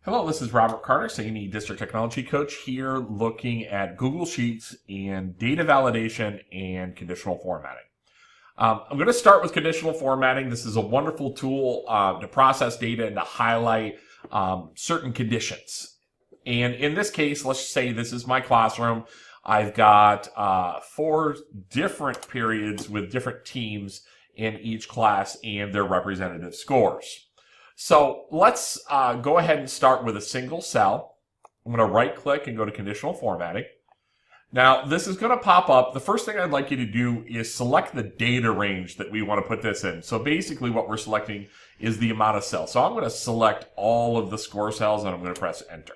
Hello, this is Robert Carter, SANY District Technology Coach, here looking at Google Sheets and data validation and conditional formatting. I'm going to start with conditional formatting. This is a wonderful tool to process data and to highlight certain conditions. And in this case, let's say this is my classroom. I've got 4 different periods with different teams in each class and their representative scores. So let's go ahead and start with a single cell. I'm going to right click and go to conditional formatting. Now this is going to pop up. The first thing I'd like you to do is select the data range that we want to put this in. So basically what we're selecting is the amount of cells. So I'm going to select all of the score cells and I'm going to press enter.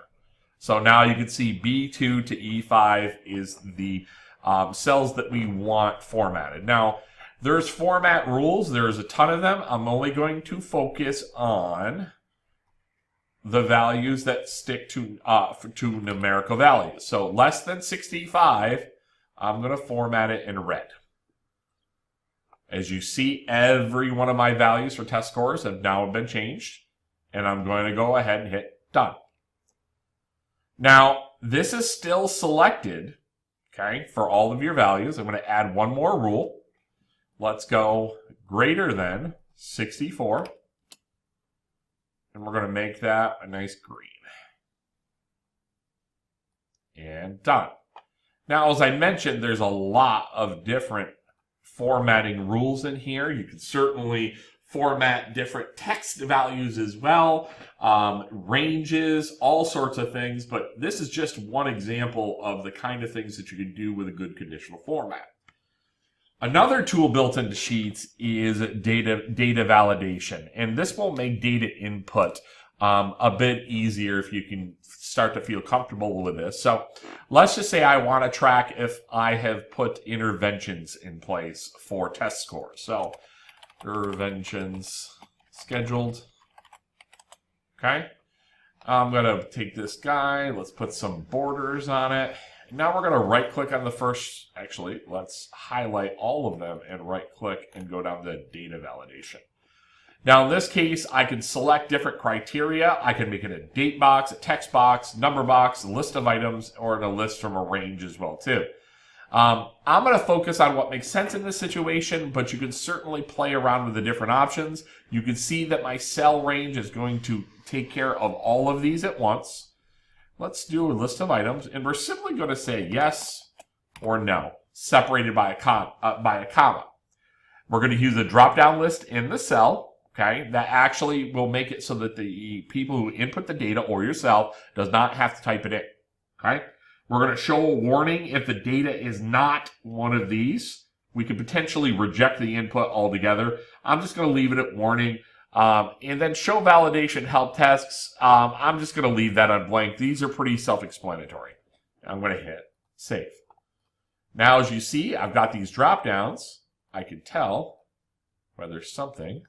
So now you can see B2 to E5 is the cells that we want formatted. Now there's format rules. There's a ton of them. I'm only going to focus on the values that stick to numerical values. So less than 65, I'm going to format it in red. As you see, every one of my values for test scores have now been changed. And I'm going to go ahead and hit done. Now, this is still selected, okay, for all of your values. I'm going to add one more rule. Let's go greater than 64. And we're going to make that a nice green. And done. Now, as I mentioned, there's a lot of different formatting rules in here. You can certainly format different text values as well, ranges, all sorts of things. But this is just one example of the kind of things that you can do with a good conditional format. Another tool built into Sheets is data validation, and this will make data input a bit easier if you can start to feel comfortable with this. So let's just say I want to track if I have put interventions in place for test scores. So interventions scheduled. Okay. I'm going to take this guy. Let's put some borders on it. Now we're going to right click on the first, actually, let's highlight all of them and right click and go down to data validation. Now in this case, I can select different criteria. I can make it a date box, a text box, number box, a list of items, or a list from a range as well too. I'm going to focus on what makes sense in this situation, but you can certainly play around with the different options. You can see that my cell range is going to take care of all of these at once. Let's do a list of items, and we're simply going to say yes or no, separated by a comma. We're going to use a drop-down list in the cell, okay? That actually will make it so that the people who input the data or yourself does not have to type it in, okay? We're going to show a warning if the data is not one of these. We could potentially reject the input altogether. I'm just going to leave it at warning. And then show validation help tests. I'm just going to leave that on blank. These are pretty self-explanatory. I'm going to hit save. Now, as you see, I've got these drop downs. I can tell whether something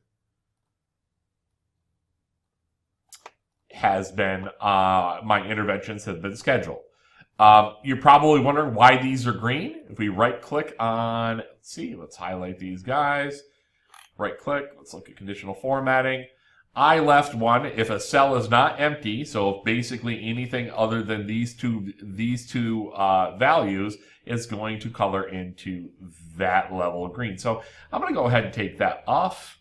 has been, my interventions have been scheduled. You're probably wondering why these are green. If we right click on, let's see, let's highlight these guys. Right click, let's look at conditional formatting. I left one if a cell is not empty, so if basically anything other than these two values is going to color into that level of green. So I'm going to go ahead and take that off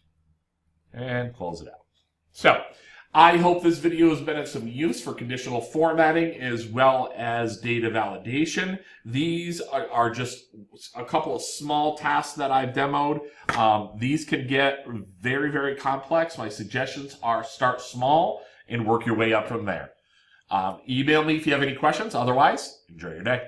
and close it out. So I hope this video has been of some use for conditional formatting as well as data validation. These are just a couple of small tasks that I've demoed. These can get very, very complex. My suggestions are start small and work your way up from there. Email me if you have any questions. Otherwise, enjoy your day.